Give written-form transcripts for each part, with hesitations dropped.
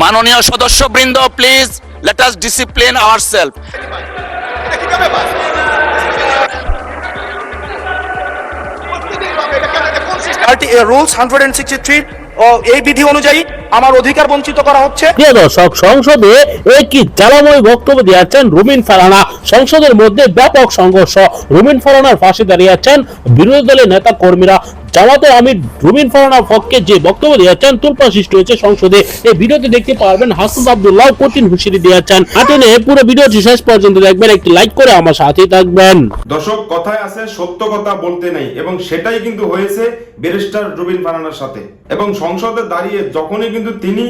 মাননীয় সদস্যবৃন্দ, please let us discipline ourself. Rules 163 এই বিধি অনুযায়ী আমার অধিকার বঞ্চিত করা হচ্ছে। প্রিয় দর্শক, সংসদে একই জ্বালাময় বক্তব্য দিয়েছেন রুমিন ফারহানা। সংসদের মধ্যে ব্যাপক সংঘর্ষ। রুমিন ফারহানার পাশে দাঁড়িয়েছেন বিরোধী দলের নেতা কর্মীরা। জামাতে আমির রুমিন ফারহানার পক্ষে যে বক্তব্য দিয়েছেন তুলপাড় সৃষ্টি হয়েছে সংসদে। এই ভিডিওতে দেখতে পারবেন হাসান আব্দুল্লাহ কঠিন হুঁশিয়ারি দিয়েছেন। আটেনে পুরো ভিডিওটি শেষ পর্যন্ত দেখবেন, একটি লাইক করে আমার সাথেই থাকবেন। দর্শক, কথায় আছে সত্য কথা বলতে নেই, এবং সেটাই কিন্তু হয়েছে ব্যারিস্টার রুমিন ফারহানার সাথে। এবং সংসদে দাঁড়িয়ে যখনই কিন্তু তিনি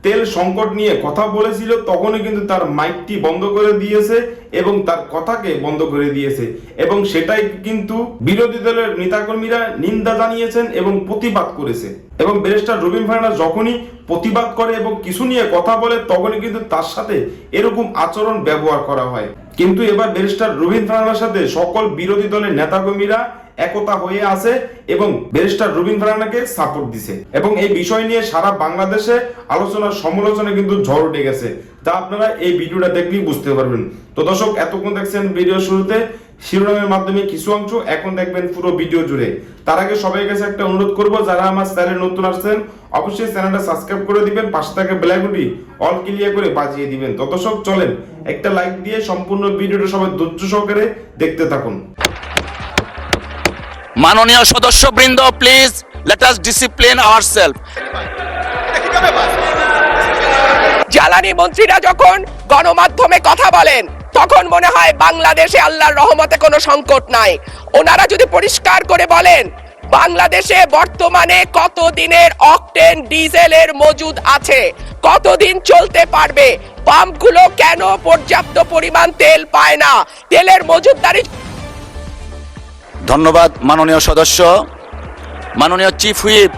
তেল সংকট নিয়ে কথা বলেছিল, তখনই কিন্তু তার মাইকটি বন্ধ করে দিয়েছে এবং তার কথাকে বন্ধ করে দিয়েছে। এবং সেটাই কিন্তু বিরোধী দলের নেতাকর্মীরা নিন্দা জানিয়েছেন এবং প্রতিবাদ করেছে। এবং ব্যারিস্টার রুমিন ফারহানা যখনই প্রতিবাদ করে এবং কিছু নিয়ে কথা বলে, তখনই কিন্তু তার সাথে এরকম আচরণ ব্যবহার করা হয়। কিন্তু এবার ব্যারিস্টার রুমিন ফারহানার সাথে সকল বিরোধী দলের নেতাকর্মীরা একতা হয়ে আছে এবং ব্যারিস্টার রুমিন ফারহানাকে সাপোর্ট দিছে। এবং এই বিষয় নিয়ে সারা বাংলাদেশে আলোচনা সমালোচনা কিন্তু ঝড় উঠে গেছে, তা আপনারা এই ভিডিওটা দেখলেই বুঝতে পারবেন। তো দর্শক, এতক্ষণ দেখছেন ভিডিও শুরুতে শিরোনামের মাধ্যমে কিছু অংশ, এখন দেখবেন পুরো ভিডিও জুড়ে। তার আগে সবাই কাছে একটা অনুরোধ করব, যারা আমার চ্যানেলে নতুন আসছেন অবশ্যই চ্যানেলটা সাবস্ক্রাইব করে দিবেন, পাশে থাকা বেল আইকনটি অল ক্লিয়ার করে বাজিয়ে দিবেন। তো দর্শক, চলেন একটা লাইক দিয়ে সম্পূর্ণ ভিডিওটা সবাই ধৈর্য সহকারে দেখতে থাকুন। মাননীয় সদস্যবৃন্দ, please let us discipline ourself. জ্বালানি মন্ত্রীরা যখন গণমাধ্যমে কথা বলেন, তখন মনে হয় বাংলাদেশে আল্লাহর রহমতে কোনো সংকট নাই। ওনারা যদি পরিষ্কার করে বলেন বাংলাদেশে বর্তমানে কত দিনের অকটেন ডিজেলের মজুদ আছে, কতদিন চলতে পারবে, পাম্পগুলো কেন পর্যাপ্ত পরিমাণ তেল পায় না, তেলের মজুদদারি। ধন্যবাদ মাননীয় সদস্য। মাননীয় চিফ হুইপ,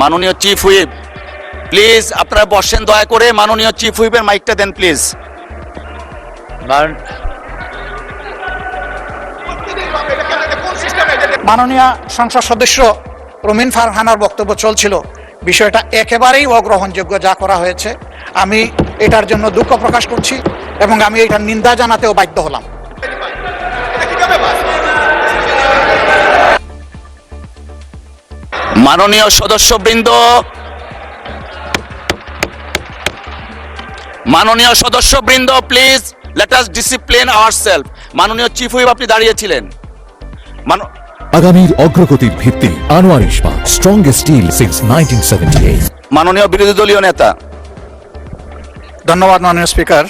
মাননীয় চিফ হুইপ, প্লিজ আপনারা বসেন দয়া করে। মাননীয় চিফ হুইপের মাইকটা দেন প্লিজ। মাননীয় সংসদ সদস্য রুমিন ফারহানার বক্তব্য চলছিল, বিষয়টা একেবারেই অগ্রহণযোগ্য যা করা হয়েছে। আমি এটার জন্য দুঃখ প্রকাশ করছি এবং আমি এটার নিন্দা জানাতেও বাধ্য হলাম। মাননীয় সদস্যবৃন্দ, মাননীয় সদস্যবৃন্দ, please let us discipline ourself. মাননীয় চিফ হুইপ, আপনি দাঁড়িয়েছিলেন। আগামীর অগ্রগতির ভিত্তি আনোয়ার ইস্পাত, স্ট্রংগেস্ট স্টিল সিন্স 1978। মাননীয় বিরোধী দলীয় নেতা। ধন্যবাদ মাননীয় স্পিকার।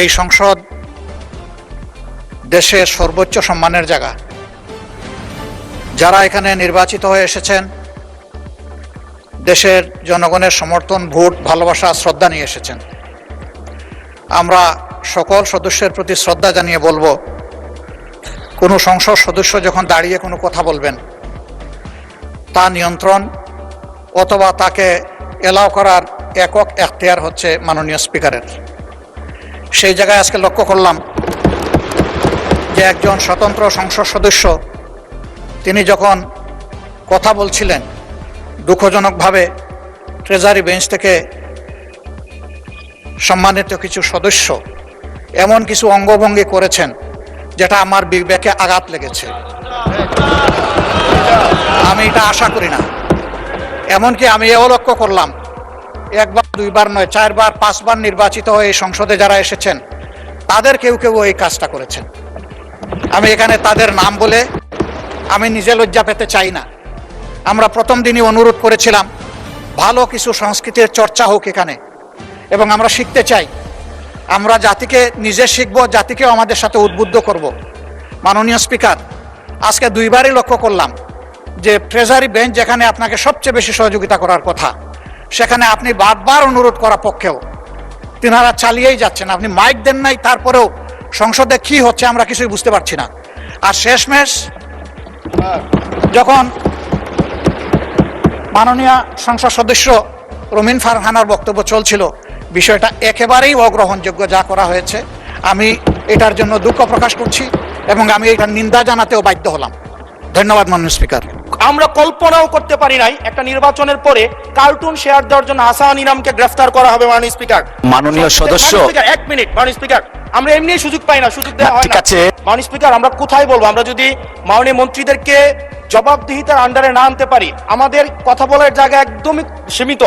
এই সংসদ দেশের সর্বোচ্চ সম্মানের জায়গা। যারা এখানে নির্বাচিত হয়ে এসেছেন, দেশের জনগণের সমর্থন, ভোট, ভালোবাসা, শ্রদ্ধা নিয়ে এসেছেন। আমরা সকল সদস্যের প্রতি শ্রদ্ধা জানিয়ে বলবো, কোনো সংসদ সদস্য যখন দাঁড়িয়ে কোনো কথা বলবেন, তা নিয়ন্ত্রণ অথবা তাকে এলাও করার একক এখতিয়ার হচ্ছে মাননীয় স্পিকারের। সেই জায়গায় আজকে লক্ষ্য করলাম যে একজন স্বতন্ত্র সংসদ সদস্য তিনি যখন কথা বলছিলেন, দুঃখজনকভাবে ট্রেজারি বেঞ্চ থেকে সম্মানিত কিছু সদস্য এমন কিছু অঙ্গভঙ্গি করেছেন যেটা আমার বিবেকে আঘাত লেগেছে। আমি এটা আশা করি না। এমনকি আমি এও লক্ষ্য করলাম, একবার দুইবার নয়, 4 বার 5 বার নির্বাচিত হয়ে এই সংসদে যারা এসেছেন, তাদের কেউ কেউ এই কাজটা করেছেন। আমি এখানে তাদের নাম বলে আমি নিজে লজ্জা পেতে চাই না। আমরা প্রথম দিনই অনুরোধ করেছিলাম ভালো কিছু সংস্কৃতির চর্চা হোক এখানে, এবং আমরা শিখতে চাই। আমরা জাতিকে নিজে শিখব, জাতিকেও আমাদের সাথে উদ্বুদ্ধ করব। মাননীয় স্পিকার, আজকে 2 বারই লক্ষ্য করলাম যে ট্রেজারি বেঞ্চ যেখানে আপনাকে সবচেয়ে বেশি সহযোগিতা করার কথা, সেখানে আপনি বারবার অনুরোধ করা পক্ষেও তিনারা চালিয়েই যাচ্ছেন। আপনি মাইক দেন নাই, তারপরেও সংসদে কি হচ্ছে আমরা কিছুই বুঝতে পারছি না। আর শেষমেশ যখন মাননীয় সংসদ সদস্য রুমিন ফারহানার বক্তব্য চলছিল, বিষয়টা একেবারেই অগ্রহণযোগ্য যা করা হয়েছে। আমি এটার জন্য দুঃখ প্রকাশ করছি এবং আমি এটার নিন্দা জানাতেও বাধ্য হলাম। ধন্যবাদ মাননীয় স্পিকার। আমরা কল্পনাও করতে পারি নাই একটা নির্বাচনের পরে কার্টুন শেয়ার দেওয়ার জন্য হাসান ইনামকে গ্রেফতার করা হবে মাননীয় স্পিকার। মাননীয় সদস্য, এক মিনিট মাননীয় স্পিকার, আমরা এমনি সুযোগ পাই না, সুযোগ দেওয়া হয় ঠিক না। আছে। মাননীয় স্পিকার, আমরা কোথায় বলবো? আমরা যদি মাননীয় মন্ত্রীদেরকে জবাবদিহিতার আন্ডারে না আনতে পারি, আমাদের কথা বলার জায়গা একদমই সীমিত,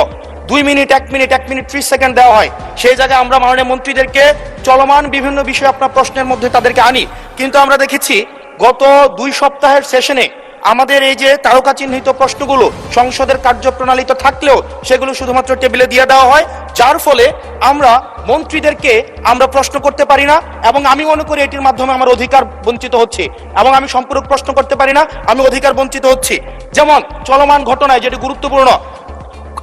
2 মিনিট 1 মিনিট 1 মিনিট 30 সেকেন্ড দেওয়া হয়, সেই জায়গায় আমরা মাননীয় মন্ত্রীদেরকে চলমান বিভিন্ন বিষয় আপনার প্রশ্নের মধ্যে তাদেরকে আনি। কিন্তু আমরা দেখেছি গত 2 সপ্তাহের সেশনে আমাদের এই যে তারকা চিহ্নিত প্রশ্নগুলো সংসদের কার্যপ্রণালীতে থাকলেও সেগুলো শুধুমাত্র টেবিলে দিয়ে দেওয়া হয়, যার ফলে আমরা মন্ত্রীদেরকে আমরা প্রশ্ন করতে পারি না, এবং আমি মনে করি এটির মাধ্যমে আমার অধিকার বঞ্চিত হচ্ছে, এবং আমি সম্পূরক প্রশ্ন করতে পারি না, আমি অধিকার বঞ্চিত হচ্ছি। যেমন চলমান ঘটনায় যেটি গুরুত্বপূর্ণ,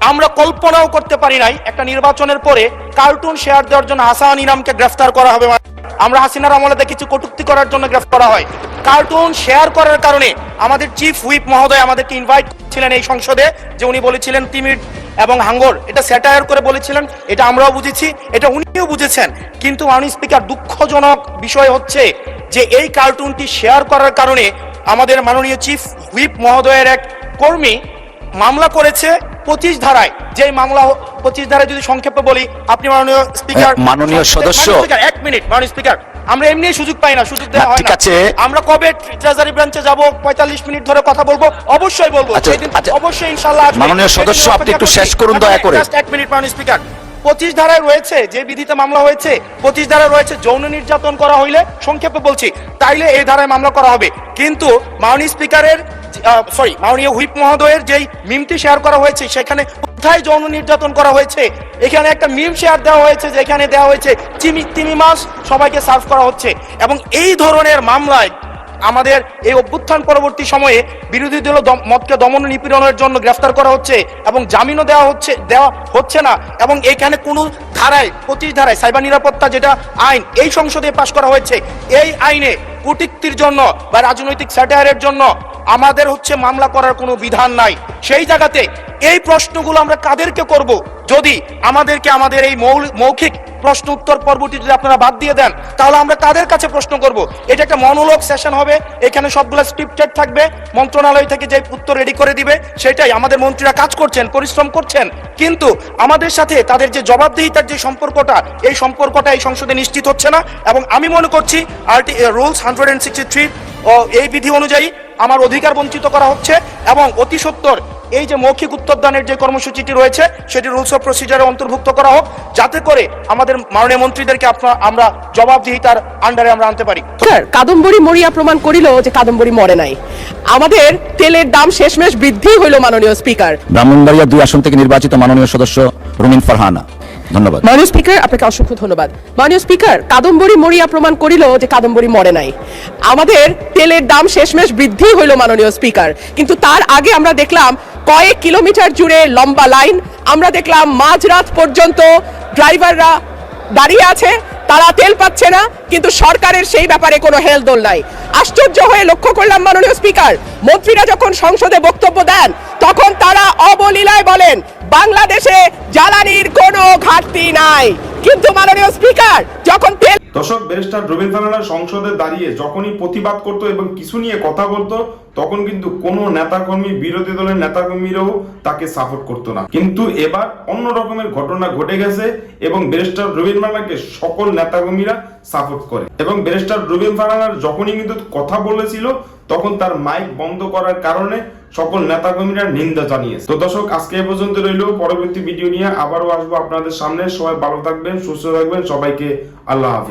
আমরা কল্পনাও করতে পারি নাই একটা নির্বাচনের পরে কার্টুন শেয়ার দেওয়ার জন্য হাসান ইনামকে গ্রেফতার করা হবে। আমরা হাসিনার আমলে দেখেছি কটূক্তি করার জন্য গ্রেফতার করা হয়, কার্টুন শেয়ার করার কারণে আমাদের চিফ হুইপ মহোদয় আমাদেরকে ইনভাইট ছিলেন এই সংসদে, যে উনি বলেছিলেন তিমির এবং হাঙ্গর, এটা স্যাটায়ার করে বলেছিলেন, এটা আমরাও বুঝেছি, এটা উনিও বুঝেছেন। কিন্তু মাননীয় স্পিকার, দুঃখজনক বিষয় হচ্ছে যে এই কার্টুনটি শেয়ার করার কারণে আমাদের মাননীয় চিফ হুইপ মহোদয়ের এক কর্মী মামলা করেছে 25 ধারায়। যে মামলা 25 ধারায় যদি সংক্ষেপে বলি, আপনি মাননীয় স্পিকার, মাননীয় সদস্য, 1 মিনিট মাননীয় স্পিকার, আমরা এমনি সুযোগ পাই না, সুযোগ দেওয়া হয় ঠিক না। আছে। আমরা কবে ট্রেজারি ব্রাঞ্চে যাব, 45 মিনিট ধরে কথা বলবো, অবশ্যই বলবো, আচ্ছা, সেদিন আচ্ছা। অবশ্যই ইনশাআল্লাহ আসবে। মাননীয় সদস্য, সেদিন আপনি একটু অপেক্ষা শেষ করছি। করুন দয়া করে। Just 1 মিনিট মাননীয় স্পিকার, 25 ধারায় রয়েছে, যে বিধিতে মামলা হয়েছে 25 ধারায় রয়েছে যৌন নির্যাতন করা হইলে, সংক্ষেপে বলছি, তাইলে এই ধারায় মামলা করা হবে। কিন্তু মাননীয় স্পিকারের মাননীয় হুইপ মহোদয়ের যেই মিমটি শেয়ার করা হয়েছে, সেখানে কোথায় যৌন নির্যাতন করা হয়েছে? এখানে একটা মিম শেয়ার দেওয়া হয়েছে, যেখানে দেওয়া হয়েছে তিমি মাছ সবাইকে সার্ভ করা হচ্ছে, এবং এই ধরনের মামলায় আমাদের এই অভ্যুত্থান পরবর্তী সময়ে বিরোধী দল মতকে দমন নিপীড়নের জন্য গ্রেফতার করা হচ্ছে, এবং জামিনও দেওয়া হচ্ছে না। এবং এখানে কোনো ধারায় 25 ধারায় সাইবার নিরাপত্তা যেটা আইন এই সংসদে পাশ করা হয়েছে, এই আইনে কটূক্তির জন্য বা রাজনৈতিক স্যাটায়ারের জন্য আমাদের হচ্ছে মামলা করার কোনো বিধান নাই। সেই জায়গাতে এই প্রশ্নগুলো আমরা কাদেরকে করব? যদি আমাদেরকে আমাদের এই মৌখিক প্রশ্ন উত্তর পর্বটি যদি আপনারা বাদ দিয়ে দেন, তাহলে আমরা কাদের কাছে প্রশ্ন করব? এটা একটা মনোলগ সেশন হবে, এখানে সবগুলো স্ক্রিপ্টেড থাকবে, মন্ত্রণালয় থেকে যে উত্তর রেডি করে দিবে সেটাই। আমাদের মন্ত্রীরা কাজ করছেন, পরিশ্রম করছেন, কিন্তু আমাদের সাথে তাদের যে জবাবদিহিতার যে সম্পর্কটা, এই সম্পর্কটা এই সংসদে নিশ্চিত হচ্ছে না। এবং আমি মনে করছি রুলস 163 এই বিধি অনুযায়ী আমার অধিকার বঞ্চিত করা হচ্ছে, এবং অতি সত্বর এই যে মৌখিক উত্তরদানের যে কর্মসূচিটি রয়েছে সেটি রুলস অফ প্রসিজারে অন্তর্ভুক্ত করা হোক, যাতে করে আমাদের মাননীয় মন্ত্রীদেরকে আমরা জবাবদিহিতার আন্ডারে আমরা আনতে পারি। স্যার, কাদম্বরী মরিয়া প্রমাণ করিল যে কাদম্বরী মরে নাই। আমাদের তেলের দাম শেষমেশ বৃদ্ধি হইল মাননীয় স্পিকার। ব্রাহ্মণবাড়িয়া 2 আসন থেকে নির্বাচিত মাননীয় সদস্য রুমিন ফারহানা, ধন্যবাদ। মাননীয় স্পিকার, আপনাকে অসংখ্য ধন্যবাদ। মাননীয় স্পিকার, কাদম্বরী মরিয়া প্রমাণ করিল যে কাদম্বরী মরে নাই। আমাদের তেলের দাম শেষমেশ বৃদ্ধি হইল মাননীয় স্পিকার, কিন্তু তার আগে আমরা দেখলাম কয়েক কিলোমিটার জুড়ে লম্বা লাইন, আমরা দেখলাম মাঝরাত পর্যন্ত ড্রাইভাররা দাঁড়িয়ে আছে, তারা তেল পাচ্ছে না, কিন্তু সরকারের সেই ব্যাপারে কোনো হেলদোল নাই। আশ্চর্য হয়ে লক্ষ্য করলাম মাননীয় স্পিকার, মন্ত্রীরা যখন সংসদে বক্তব্য দেন তখন তারা অবলীলায় বলেন বাংলাদেশে জ্বালানির কোনো ঘাটতি নাই, কিন্তু মাননীয় স্পিকার যখন তেল। দর্শক, ব্যারিস্টার রুবিন ফারহানা সংসদে দাঁড়িয়ে যখনই প্রতিবাদ করতো এবং কিছু নিয়ে কথা বলতো, তখন কিন্তু কোনো নেতাকর্মী, বিরোধী দলের নেতাকর্মীরাও তাকে সাপোর্ট করতো না। কিন্তু এবার অন্য রকমের ঘটনা ঘটে গেছে, এবং ব্যারিস্টার রুবিন ফারহানাকে সকল নেতাকর্মীরা সাপোর্ট করে, এবং ব্যারিস্টার রুবিন ফারহানার যখনই কিন্তু কথা বলেছিল তখন তার মাইক বন্ধ করার কারণে সকল নেতাকর্মীরা নিন্দা জানিয়েছে। তো দর্শক, আজকে এ পর্যন্ত রইল, পরবর্তী ভিডিও নিয়ে আবারও আসবো আপনাদের সামনে। সবাই ভালো থাকবেন, সুস্থ থাকবেন, সবাইকে আল্লাহ হাফিজ।